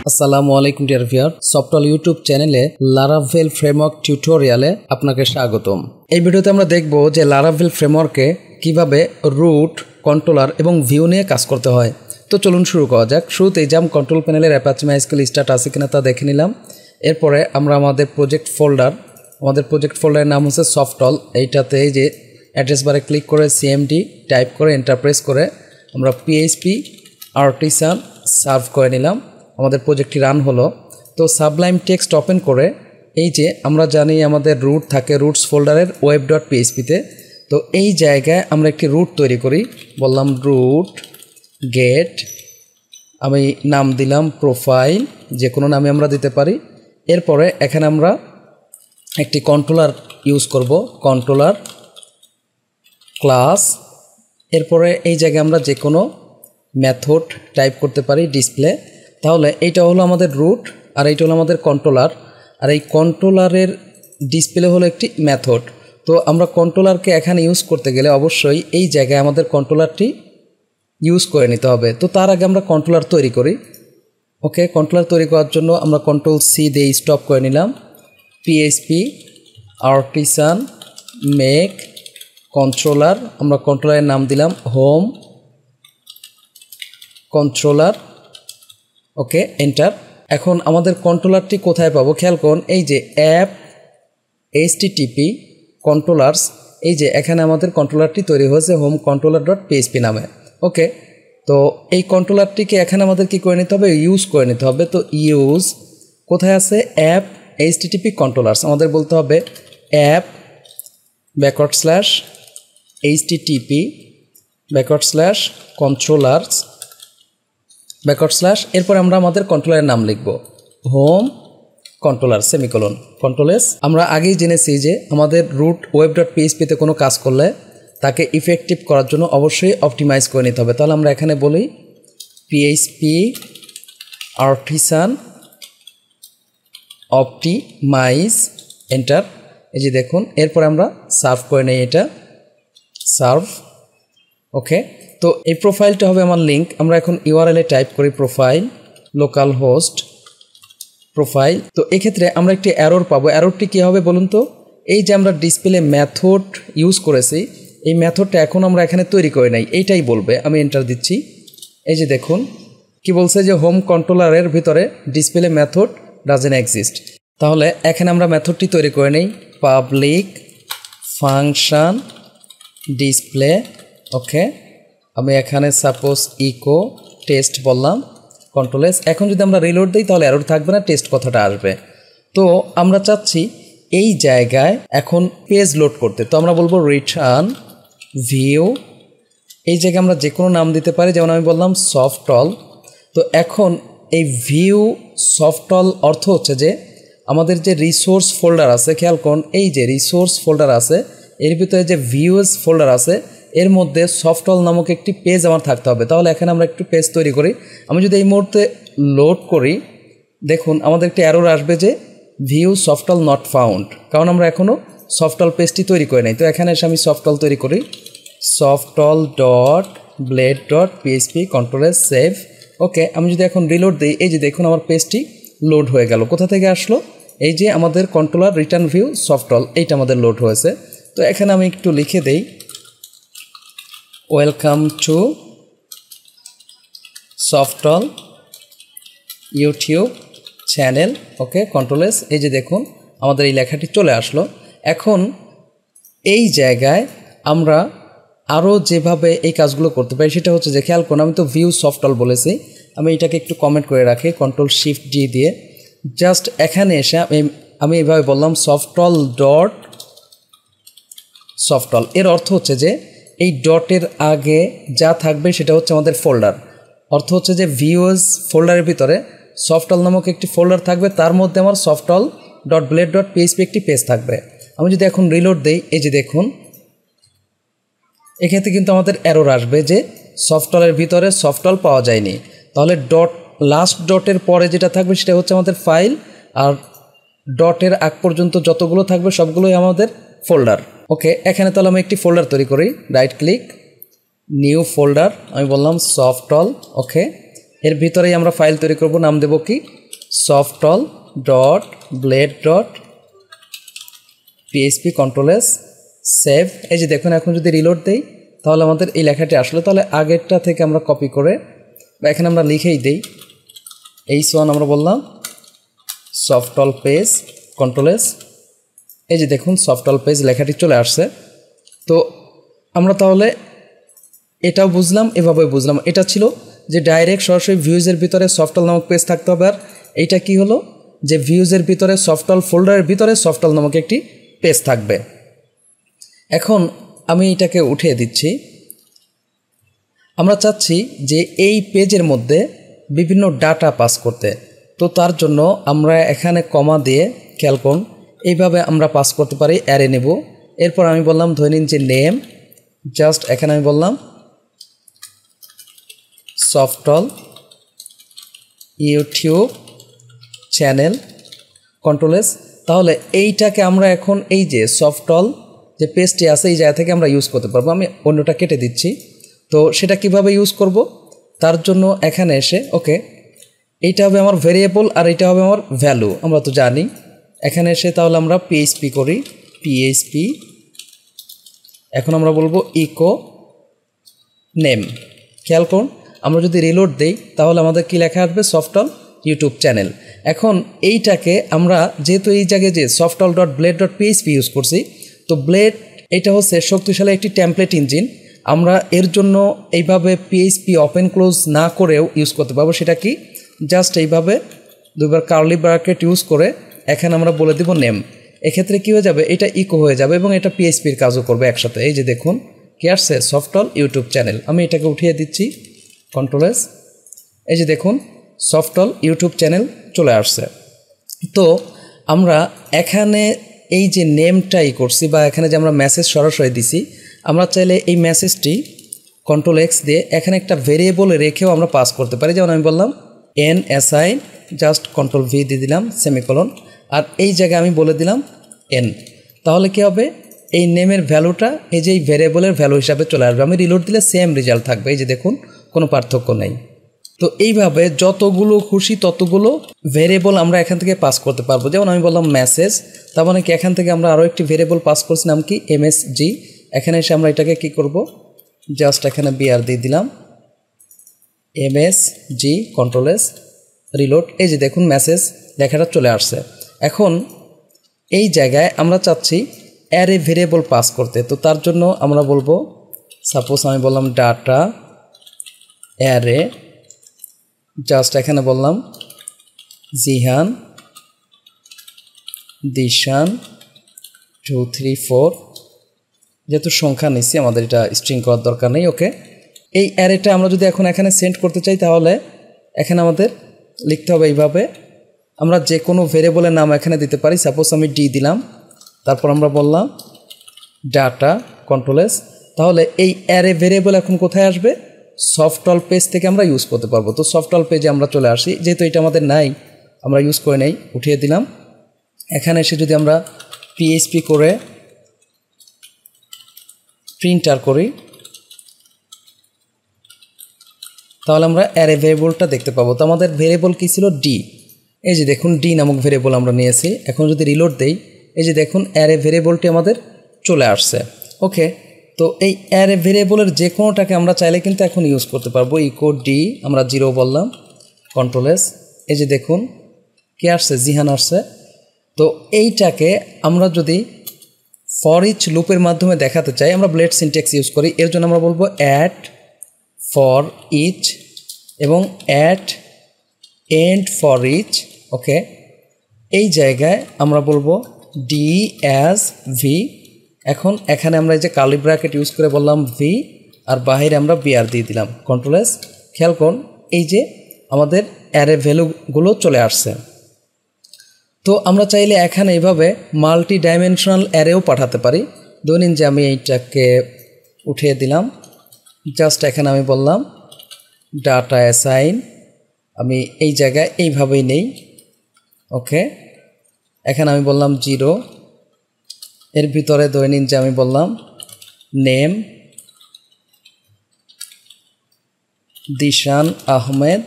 আসসালামু আলাইকুম dear viewer, software YouTube চ্যানেলে লারাভেল ফ্রেমওয়ার্ক টিউটোরিয়ালে আপনাকে স্বাগতম। এই ভিডিওতে আমরা দেখব যে লারাভেল ফ্রেমওয়ার্কে কিভাবে রুট, কন্ট্রোলার এবং ভিউ নিয়ে কাজ করতে হয়। তো চলুন শুরু করা যাক। শুরুতেই যে আমি কন্ট্রোল প্যানেলের অ্যাপাচি মাইস্কেল স্টার্ট আছে কিনা তা দেখে নিলাম। এরপরে আমরা আমাদের প্রজেক্ট ফোল্ডারের নাম হচ্ছে সফটওয়্যার। এইটাতে এই যে অ্যাড্রেস বারে ক্লিক করে সিএমডি টাইপ করে এন্টার প্রেস করে আমরা পিএইচপি আর্টিসান সার্ভ করে নিলাম। আমাদের প্রজেক্টটি রান হলো। তো সাবলাইম টেক্সট ওপেন করে এই যে আমরা জানি আমাদের রুট থাকে রুটস ফোল্ডারের web.php-তে। তো এই জায়গায় আমরা একটি রুট তৈরি করি। বললাম রুট গেট, আমি নাম দিলাম প্রোফাইল, যে কোনো নামে আমরা দিতে পারি। এরপরে এখানে আমরা একটি কন্ট্রোলার ইউজ করব, কন্ট্রোলার ক্লাস। এরপরে এই জায়গায় আমরা যে কোনো মেথড টাইপ করতে পারি ডিসপ্লে। তাহলে এইটা হলো আমাদের রুট আর এইটা হলো আমাদের কন্ট্রোলার, আর এই কন্ট্রোলারের ডিসপ্লে হলো একটি মেথড। তো আমরা কন্ট্রোলারকে এখানে ইউজ করতে গেলে অবশ্যই এই জায়গায় আমাদের কন্ট্রোলারটি ইউজ করে নিতে হবে। তো তার আগে আমরা কন্ট্রোলার তৈরি করি। ওকে, কন্ট্রোলার তৈরি করার জন্য আমরা কন্ট্রোল সি দিয়ে স্টপ করে নিলাম। পিএইচপি আর্টিসান মেক কন্ট্রোলার, আমরা কন্ট্রোলারের নাম দিলাম হোম কন্ট্রোলার। ওকে, এন্টার। এখন আমাদের কন্ট্রোলারটি কোথায় পাবো খেয়াল করুন। এই যে অ্যাপ http কন্ট্রোলার্স, এই যে এখানে আমাদের কন্ট্রোলারটি তৈরি হয়েছে হোম controller.php নামে। ওকে, তো এই কন্ট্রোলারটিকে এখানে আমাদের কি করে নিতে হবে, ইউজ করে নিতে হবে। তো ইউজ কোথায় আছে, অ্যাপ http কন্ট্রোলার্স, আমাদের বলতে হবে অ্যাপ /http /controllers এরপরে আমরা আমাদের কন্ট্রোলারের নাম লিখব home controller semicolon control S. আমরা আগেই জেনেছি যে আমাদের রুট web.php-তে কোনো কাজ করলে তাকে ইফেক্টিভ করার জন্য অবশ্যই অপটিমাইজ করে নিতে হবে। তাহলে আমরা এখানে বলি পিএইচপি আর্টিসান অপটিমাইজ, এন্টার। এই যে দেখুন, এরপর আমরা সার্ভ করে নেই, এটা সার্ভ। ওকে, তো এই প্রোফাইলটা হবে আমার লিঙ্ক। আমরা এখন ইউআরএল-এ টাইপ করি প্রোফাইল লোকাল হোস্ট প্রোফাইল। তো এক্ষেত্রে আমরা একটি এরর পাবো। এররটি কী হবে বলুন তো, এই যে আমরা ডিসপ্লে মেথড ইউজ করেছি, এই মেথডটা এখন আমরা এখানে তৈরি করে নাই, এইটাই বলবে। আমি এন্টার দিচ্ছি। এই যে দেখুন কি বলছে যে হোম কন্ট্রোলারের ভিতরে ডিসপ্লে মেথড ডাজেন্ট এক্সিস্ট। তাহলে এখানে আমরা মেথডটি তৈরি করে নেই পাবলিক ফাংশন ডিসপ্লে। ওকে, আমি এখানে সাপোজ ইকো টেস্ট বললাম কন্ট্রোল এস। এখন যদি আমরা রিলোড দিই তাহলে এরর থাকবে না, টেস্ট কথাটা আসবে। তো আমরা চাচ্ছি এই জায়গায় এখন পেজ লোড করতে। তো আমরা বলবো রিটার্ন ভিউ, এই জায়গায় আমরা যে কোনো নাম দিতে পারি, যেমন আমি বললাম সফটওয়্যার। তো এখন এই ভিউ সফটওয়্যার অর্থ হচ্ছে যে আমাদের যে রিসোর্স ফোল্ডার আছে, খেয়াল করুন এই যে রিসোর্স ফোল্ডার আছে এর ভিতরে যে ভিউজ ফোল্ডার আছে এর মধ্যে সফটওয়্যার নামক একটি পেজ আমার থাকতে হবে। তাহলে এখানে আমরা একটু পেজ তৈরি করি। আমি যদি এই মুহূর্তে লোড করি, দেখুন আমাদের একটি এরর আসবে যে ভিউ সফটওয়্যার নট ফাউন্ড, কারণ আমরা এখনও সফটওয়্যার পেজটি তৈরি করে নাই। তো এখানে এসে আমি সফটওয়্যার তৈরি করি softwall.blade.php কন্ট্রোল এস সেভ। ওকে, আমি যদি এখন রিলোড দিই, এই যে দেখুন আমার পেজটি লোড হয়ে গেল। কোথা থেকে আসলো, এই যে আমাদের কন্ট্রোলার রিটার্ন ভিউ সফটওয়্যার, এইটা আমাদের লোড হয়েছে। তো এখানে আমি একটু লিখে দেই welcome to software YouTube channel. Okay, control S. এই যে দেখুন আমাদের এই লেখাটি চলে আসলো। এখন এই জায়গায় আমরা আরও যেভাবে এই কাজগুলো করতে পারি সেটা হচ্ছে যে খেয়াল করুন, আমি তো ভিউ সফটওয়্যার বলেছি, আমি এটাকে একটু কমেন্ট করে রাখি কন্ট্রোল শিফট জি দিয়ে। জাস্ট এখানে এসে আমি এইভাবে বললাম সফটওয়্যার। এর অর্থ হচ্ছে যে এই ডটের আগে যা থাকবে সেটা হচ্ছে আমাদের ফোল্ডার। অর্থ হচ্ছে যে ভিউজ ফোল্ডারের ভিতরে সফটওয়্যার নামক একটি ফোল্ডার থাকবে, তার মধ্যে আমার softwall.blade.php একটি পেজ থাকবে। আমি যদি এখন রিলোড দেই, এই যে দেখুন এক্ষেত্রে কিন্তু আমাদের এরর আসবে যে সফটওয়্যারের ভিতরে সফটওয়্যার পাওয়া যায়নি। তাহলে লাস্ট ডটের পরে যেটা থাকবে সেটা হচ্ছে আমাদের ফাইল, আর ডটের আগ পর্যন্ত যতগুলো থাকবে সবগুলোই আমাদের ফোল্ডার। ওকে, এখানে তাহলে আমি একটি ফোল্ডার তৈরি করি, রাইট ক্লিক নিউ ফোল্ডার, আমি বললাম সফটওয়্যার। ওকে, এর ভিতরেই আমরা ফাইল তৈরি করব, নাম দেব কি softall dot blade dot PHP control S save. এই যে দেখুন এখন যদি রিলোড দেই তাহলে আমাদের এই লেখাটি আসলো। তাহলে আগেরটা থেকে আমরা কপি করে বা এখানে আমরা লিখেই দেই h1 আমরা বললাম softall পেজ কন্ট্রোল এস। এই যে দেখুন softall পেজ লেখাটি চলে আসছে। তো আমরা তাহলে এটাও বুঝলাম, এভাবে বুঝলাম। এটা ছিল যে ডাইরেক্ট সরাসরি ভিউজের ভিতরে softall নামক পেজ থাকতে হবে। আর এইটা কি হলো যে ভিউজের ভিতরে softall ফোল্ডারের ভিতরে softall নামক একটি পেজ থাকবে। এখন আমি এটাকে উঠিয়ে দিচ্ছি। আমরা চাচ্ছি যে এই পেজের মধ্যে বিভিন্ন ডাটা পাস করতে। তো তার জন্য আমরা এখানে কমা দিয়ে খেয়াল করুন এইভাবে আমরা পাস করতে পারি। অ্যারে নেব, এরপর আমি বললাম ধরে নিন যে নেম, জাস্ট এখানে আমি বললাম softall YouTube channel control S. তাহলে এইটাকে আমরা এখন এই যে softall যে পেজটি আছে এই জায়গা থেকে আমরা ইউজ করতে পারবো। আমি অন্যটা কেটে দিচ্ছি। তো সেটা কিভাবে ইউজ করব তার জন্য এখানে এসে ওকে এইটা হবে আমার ভেরিয়েবল আর এটা হবে আমার ভ্যালু, আমরা তো জানি। এখানে এসে তাহলে আমরা পিএইচপি করি, পিএইচপি। এখন আমরা বলবো ইকো নেম। খেয়াল করুন আমরা যদি রিলোড দেই তাহলে আমাদের কি লেখা আসবে softall ইউটিউব চ্যানেল। এখন এইটাকে আমরা যেহেতু এই জায়গায় যে softall dot blade dot PHP use করছি, তো ব্লেড এটা হচ্ছে শক্তিশালী একটি টেমপ্লেট ইঞ্জিন। আমরা এর জন্য এইভাবে পিএইচপি ওপেন ক্লোজ না করেও ইউজ করতে পারবো। সেটা কি জাস্ট এইভাবে দুইবার কার্লি ব্র্যাকেট ইউজ করে এখানে আমরা বলে দিব নেম। এক্ষেত্রে কী হয়ে যাবে, এটা ইকো হয়ে যাবে এবং এটা পিএইচপির কাজও করবে একসাথে। এই যে দেখুন কি আসছে softall ইউটিউব চ্যানেল। আমি এটাকে উঠিয়ে দিচ্ছি কন্ট্রোল এস। এই যে দেখুন softall ইউটিউব চ্যানেল চলে আসছে। তো আমরা এখানে এই যে নেমটাই করছি বা এখানে যে আমরা মেসেজ সরাসরি দিছি, আমরা চাইলে এই মেসেজটি কন্ট্রোল এক্স দিয়ে এখানে একটা ভেরিয়েবল রেখেও আমরা পাস করতে পারি। যেমন আমি বললাম N SI, just control V দিয়ে দিলাম সেমিকোলন, আর এই জায়গায় আমি বলে দিলাম এন। তাহলে কি হবে, এই নেমের ভ্যালুটা এই যে এই ভেরিয়েবলের ভ্যালু হিসাবে চলে আসবে। আমি রিলোড দিলে সেম রেজাল্ট থাকবে। এই যে দেখুন কোনো পার্থক্য নেই। তো এইভাবে যতগুলো খুশি ততগুলো ভেরিয়েবল আমরা এখান থেকে পাস করতে পারবো। যেমন আমি বললাম মেসেজ, তার মানে কি এখান থেকে আমরা আরও একটি ভেরিয়েবল পাস করছি, নাম কি এমএসজি। এখানে এসে আমরা এটাকে কি করব, জাস্ট এখানে বিআর দিয়ে দিলাম এমএসজি কন্ট্রোল এস রিলোড। এই যে দেখুন মেসেজ লেখাটা চলে আসছে। এখন এই জায়গায় আমরা চাচ্ছি অ্যারে ভেরিয়েবল পাস করতে। তো তার জন্য আমরা বলবো সাপোজ আমি বললাম ডাটা অ্যারে, জাস্ট এখানে বললাম জিহান দিশান 2 3 4, যেহেতু সংখ্যা নিচ্ছি আমাদের এটা স্ট্রিং করার দরকার নেই। ওকে, এই অ্যারেটা আমরা যদি এখন এখানে সেন্ড করতে চাই তাহলে এখানে আমাদের লিখতে হবে এইভাবে। আমরা যে কোনো ভেরিয়েবলের নাম এখানে দিতে পারি। সাপোজ আমি ডি দিলাম, তারপর আমরা বললাম ডাটা কন্ট্রোল এস। তাহলে এই অ্যারে ভেরিয়েবল এখন কোথায় আসবে, softall পেজ থেকে আমরা ইউজ করতে পারবো। তো softall পেজে আমরা চলে আসি, যেহেতু এটা আমাদের নাই আমরা ইউজ করে নেই, উঠিয়ে দিলাম। এখানে এসে যদি আমরা পিএইচপি করে প্রিন্টার করি তাহলে আমরা অ্যারে ভেরিয়েবলটা দেখতে পাবো। তো আমাদের ভেরিয়েবল কী ছিল, ডি। এই যে দেখুন ডি নামক ভেরিয়েবল আমরা নিয়েছি। এখন যদি রিলোড দেই এই যে দেখুন অ্যারে ভেরিয়েবলটি আমাদের চলে আসছে। ওকে, তো এই অ্যারে ভেরিয়েবলের যে কোনোটাকে আমরা চাইলে কিন্তু এখন ইউজ করতে পারবো। ইকো ডি আমরা 0 বললাম কন্ট্রোল এস। এই যে দেখুন কে আসছে, জিহান আসছে। তো এইটাকে আমরা যদি ফর ইচ লুপের মাধ্যমে দেখাতে চাই আমরা ব্লেড সিনট্যাক্স ইউজ করি। এর জন্য আমরা বলবো অ্যাট ফর ইচ এবং অ্যাট এন্ড ফর ইচ। ওকে, এই জায়গায় আমরা বলবো ডি অ্যাজ ভি। এখন এখানে আমরা এই যে কার্লি ব্র্যাকেট ইউজ করে বললাম ভি, আর বাহিরে আমরা বিআর দিয়ে দিলাম কন্ট্রোল এস। খেয়াল করুন এই যে আমাদের অ্যারে ভ্যালুগুলো চলে আসছে। তো আমরা চাইলে এখানে এইভাবে মাল্টি ডাইমেনশনাল অ্যারেও পাঠাতে পারি। ধরুন যে আমি এইটাকে উঠিয়ে দিলাম, জাস্ট এখানে আমি বললাম ডাটা অ্যাসাইন, আমি এই জায়গায় এইভাবেই নেই। ওকে, এখানে আমি বললাম 0, এর ভিতরে ধরে নিন যে আমি বললাম নেম দিশান আহমেদ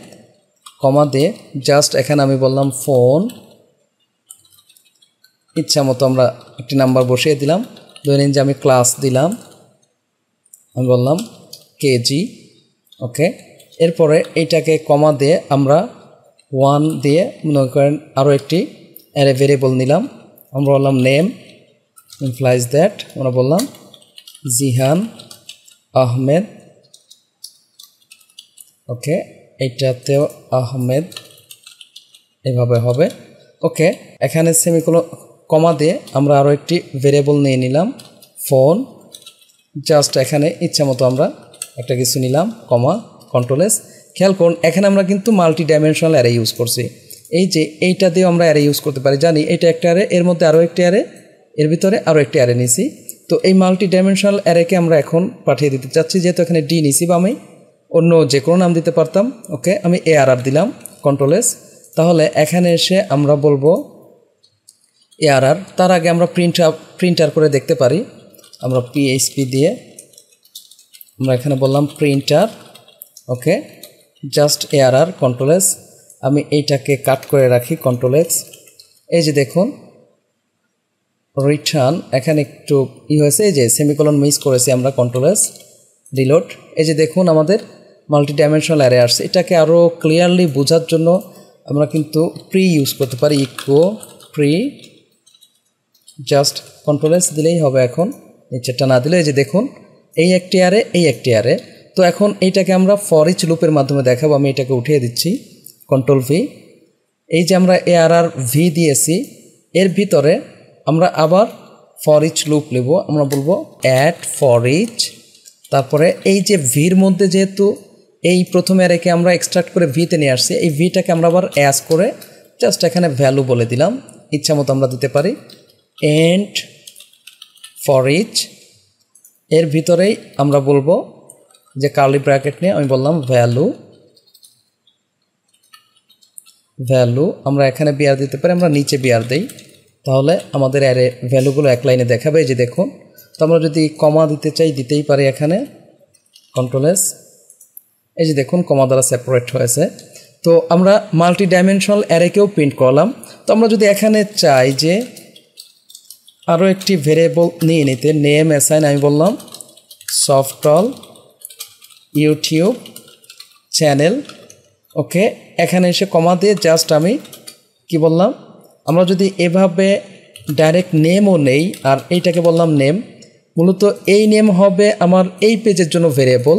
কমা দিয়ে জাস্ট এখানে আমি বললাম ফোন, ইচ্ছা মতো আমরা একটি নাম্বার বসিয়ে দিলাম, ধরে নিন যে আমি ক্লাস দিলাম, আমি বললাম কেজি। ওকে, এরপরে এইটাকে কমা দিয়ে আমরা 1 দিয়ে মনে করেন আরও একটি অ্যারে ভেরিয়েবল নিলাম, আমরা বললাম নেম ইমপ্লাইজ দ্যাট, আমরা বললাম জিহান আহমেদ। ওকে, এইটাতেও আহমেদ এভাবে হবে। ওকে, এখানে সেমিকোলন কমা দিয়ে আমরা আরও একটি ভেরিয়েবল নিয়ে নিলাম ফোন, জাস্ট এখানে ইচ্ছা মতো আমরা একটা কিছু নিলাম, কমা কন্ট্রোল এস। খেয়াল করুন এখানে আমরা কিন্তু মাল্টি ডাইমেনশনাল অ্যারে ইউজ করছি, এই যে এইটা দিয়েও আমরা অ্যারে ইউজ করতে পারি, জানি এটা একটা অ্যারে, এর মধ্যে আরও একটি অ্যারে, এর ভিতরে আরও একটি অ্যারে নিছি। তো এই মাল্টি ডাইমেনশনাল অ্যারেকে আমরা এখন পাঠিয়ে দিতে চাচ্ছি, যেহেতু এখানে ডি নিছি বা আমি অন্য যে কোনো নাম দিতে পারতাম। ওকে, আমি এআরআর দিলাম কন্ট্রোল এস। তাহলে এখানে এসে আমরা বলবো এআরআর, তার আগে আমরা প্রিন্টার করে দেখতে পারি, আমরা পিএইচপি দিয়ে আমরা এখানে বললাম প্রিন্টার। ওকে, জাস্ট এআরআর কন্ট্রোল এস, আমি এইটাকে কাট করে রাখি কন্ট্রোল এক্স। এই যে দেখুন রিটার্ন, এখানে একটু হয়েছে, এই যে সেমিকোলন মিস করেছি আমরা, কন্ট্রোল এস রিলোড। এই যে দেখুন আমাদের মাল্টি ডাইমেনশনাল অ্যারে আসছে। এটাকে আরও ক্লিয়ারলি বোঝার জন্য আমরা কিন্তু প্রি ইউজ করতে পারি, ইকো প্রি, জাস্ট কন্ট্রোল এস দিলেই হবে। এখন নিচেরটা না দিলে এই যে দেখুন এই একটি অ্যারে, এই একটি অ্যারে। তো এখন এইটাকে আমরা ফর ইচ লুপের মাধ্যমে দেখাবো, আমি এটাকে উঠিয়ে দিচ্ছি কন্ট্রোল ভি। এই যে আমরা এআরআর ভি দিয়েছি, এর ভিতরে আমরা আবার ফর ইচ লুপ নেব, আমরা বলবো অ্যাট ফর ইচ, তারপরে এই যে ভির মধ্যে যেহেতু এই প্রথম অ্যারেকে আমরা এক্সট্রাক্ট করে ভিতে নিয়ে আসছি, এই ভিটাকে আমরা আবার অ্যাস করে জাস্ট এখানে ভ্যালু বলে দিলাম, ইচ্ছা মতো আমরা দিতে পারি এন্ড ফর ইচ। এর ভিতরেই আমরা বলবো যে কার্লি ব্র্যাকেট নিয়ে আমি বললাম ভ্যালু, ভ্যালু আমরা এখানে বিআর দিতে পারি, আমরা নিচে বিআর দেই, তাহলে আমাদের অ্যারে ভ্যালুগুলো এক লাইনে দেখাবে। এই যে দেখুন, তো আমরা যদি কমা দিতে চাই দিতেই পারি এখানে কন্ট্রোল এস। এই যে দেখুন কমা দ্বারা সেপারেট হয়েছে। তো আমরা মাল্টি ডাইমেনশনাল অ্যারেকেও প্রিন্ট করলাম। তো আমরা যদি এখানে চাই যে আরও একটি ভেরিয়েবল নিয়ে নিতে, নেম অ্যাসাইন, আমি বললাম সফটল ইউটিউব চ্যানেল। ওকে, এখানে এসে কমা দিয়ে জাস্ট আমি কি বললাম, আমরা যদি এভাবে ডাইরেক্ট নেমও নেই আর এইটাকে বললাম নেম, মূলত এই নেম হবে আমার এই পেজের জন্য ভেরিয়েবল,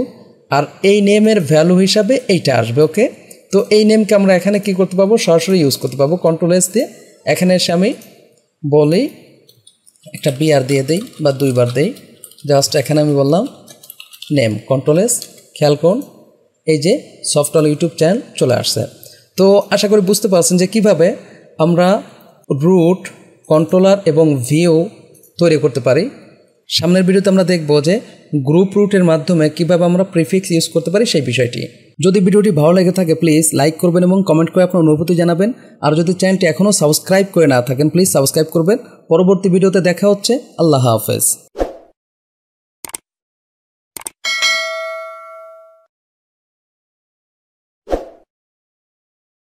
আর এই নেমের ভ্যালু হিসাবে এইটা আসবে। ওকে, তো এই নেমকে আমরা এখানে কি করতে পারবো, সরাসরি ইউজ করতে পারবো কন্ট্রোল এস দিয়ে। এখানে এসে আমি বলি একটা বিআর দিয়ে দেই বা দুইবার দেই, জাস্ট এখানে আমি বললাম নেম কন্ট্রোল এস। খেয়াল করুন এই যে সফটওয়্যার ইউটিউব চ্যানেল চলে আসছে। তো আশা করি বুঝতে পারছেন যে কিভাবে আমরা রুট, কন্ট্রোলার এবং ভিউ তৈরি করতে পারি। সামনের ভিডিওতে আমরা দেখব যে গ্রুপ রুটের মাধ্যমে কিভাবে আমরা প্রিফিক্স ইউজ করতে পারি সেই বিষয়টি। যদি ভিডিওটি ভালো লেগে থাকে প্লিজ লাইক করবেন এবং কমেন্ট করে আপনার অনুভূতি জানাবেন। আর যদি চ্যানেলটি এখনও সাবস্ক্রাইব করে না থাকেন প্লিজ সাবস্ক্রাইব করবেন। পরবর্তী ভিডিওতে দেখা হচ্ছে। আল্লাহ হাফেজ।